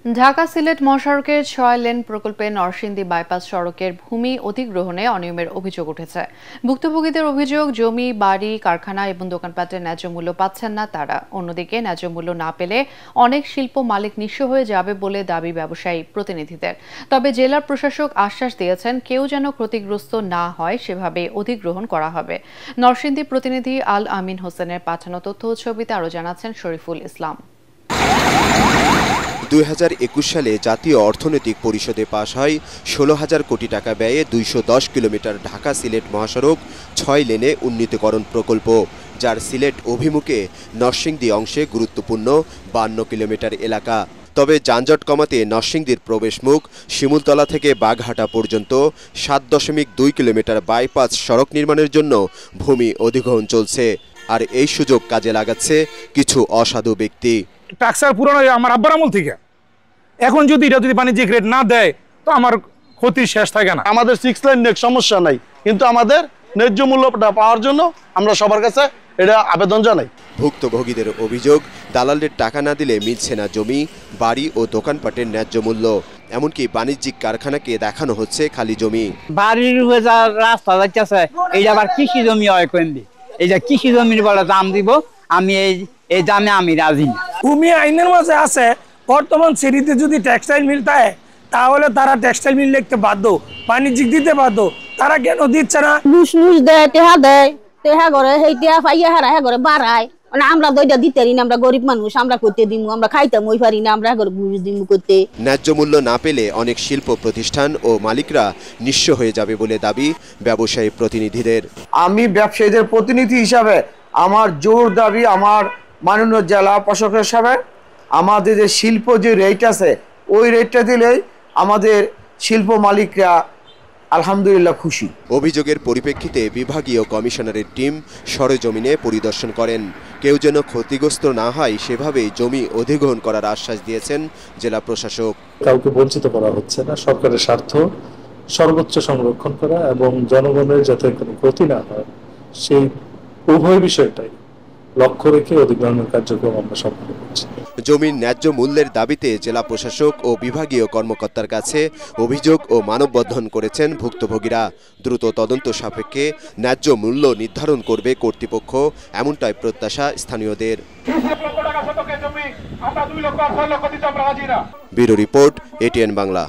ঢাকা সিলেট মহাসড়কের ৬ লেন প্রকল্পে নরসিংদী বাইপাস সড়কের ভূমি অধিগ্রহণে অনিয়মের অভিযোগ উঠেছে। ভুক্তভোগীদের অভিযোগ, জমি, বাড়ি, কারখানা এবং দোকানপাটের ন্যায্য মূল্য পাচ্ছেন না তারা। অন্যদিকে ন্যায্য মূল্য না পেলে অনেক শিল্প মালিক নিঃস্ব হয়ে যাবে বলে দাবি ব্যবসায়ী প্রতিনিধিদের। তবে জেলা প্রশাসক আশ্বাস দিয়েছেন, কেউ যেন ক্ষতিগ্রস্ত না হয় সেভাবে অধিগ্রহণ করা হবে। নরসিংদী প্রতিনিধি আল আমিন হোসেনের পাঠানো তথ্য ও ছবিতে আরও জানাচ্ছেন শরীফুল ইসলাম। ২০২১ সালে জাতীয় অর্থনৈতিক পরিষদে পাশ হয় ১৬,০০০ কোটি টাকা ব্যয়ে ২১০ কিলোমিটার ঢাকা সিলেট মহাসড়ক ৬ লেনে উন্নীতকরণ প্রকল্প, যার সিলেট অভিমুখে নরসিংদী অংশে গুরুত্বপূর্ণ ৫২ কিলোমিটার এলাকা। তবে যানজট কমাতে নরসিংদীর প্রবেশমুখ শিমুলতলা থেকে বাঘহাটা পর্যন্ত ৭.২ কিলোমিটার বাইপাস সড়ক নির্মাণের জন্য ভূমি অধিগ্রহণ চলছে। আর এই সুযোগ কাজে লাগাচ্ছে কিছু অসাধু ব্যক্তি। টাক্সার পুরানো আমার আব্বার আমল থেকে, এখন যদি এটা বাণিজ্যিক রেট না দেয় তো আমার ক্ষতি শেষ থাকে না। আমাদের 6 লাইন নেক সমস্যা নাই, কিন্তু আমাদের ন্যায্য মূল্যটা পাওয়ার জন্য আমরা সবার কাছে এটা আবেদন জানাই। ভুক্তভোগীদের অভিযোগ, দালালদের টাকা না দিলে মিলছে না জমি, বাড়ি ও দোকানপাটের ন্যায্য মূল্য। এমনকি বাণিজ্যিক কারখানাকে দেখানো হচ্ছে খালি জমি। বাড়ির রাস্তা যাচ্ছে, এই আবার কৃষি জমি হয় কেন্দ্রে, এই যে কৃষি জমির বলে দাম দিব, আমি এই দামে আমি রাজি না। ভূমি আইনের মাঝে আছে, বর্তমান সিটিতে যদি টেক্সটাইল মিল থাকে তাহলে তারা টেক্সটাইল মিল লিখতে বাধ্য, বাণিজ্যিক দিতে বাধ্য। তারা কেন দিচ্ছে না? লুস দেয়, টেহা করে, সেই টেহা পাইয়া হারা করে বাড়ায়। মানে আমরা দইটা দিতে পারি না, আমরা গরিব মানুষ, আমরা করতে দিমু, আমরা খাইতাম ওই পারি না, আমরা ঘুষ দিমু করতে। ন্যায্য মূল্য না পেলে অনেক শিল্প প্রতিষ্ঠান ও মালিকরা নিঃস্ব হয়ে যাবে বলে দাবি ব্যবসায়ী প্রতিনিধিদের। আমি ব্যবসায়ীদের প্রতিনিধি হিসাবে আমার জোর দাবি, আমার মাননীয় জেলা প্রশাসক হিসাবে আমাদের যে শিল্প যে রেট আছে ওই রেটটা দিলেই আমাদের শিল্প মালিকরা আলহামদুলিল্লাহ খুশি। অভিযোগের পরিপ্রেক্ষিতে বিভাগীয় কমিশনারের টিম সরেজমিনে পরিদর্শন করেন। কেউ যেন ক্ষতিগ্রস্ত না হয় সেভাবেই জমি অধিগ্রহণ করার আশ্বাস দিয়েছেন জেলা প্রশাসক। কাউকে বঞ্চিত করা হচ্ছে না, সরকারের স্বার্থ সর্বোচ্চ সংরক্ষণ করা এবং জনগণের যাতে কোনো ক্ষতি না হয় সেই উভয় বিষয়টাই লক্ষ্য রেখে অধিগ্রহণের কার্যক্রম আমরা সম্পন্ন করছি। জমির ন্যায্য মূল্যের দাবিতে জেলা প্রশাসক ও বিভাগীয় কর্মকর্তার কাছে অভিযোগ ও মানববন্ধন করেছেন ভুক্তভোগীরা। দ্রুত তদন্ত সাপেক্ষে ন্যায্য মূল্য নির্ধারণ করবে কর্তৃপক্ষ, এমনটাই প্রত্যাশা স্থানীয়দের। Bureau report, ATN Bangla.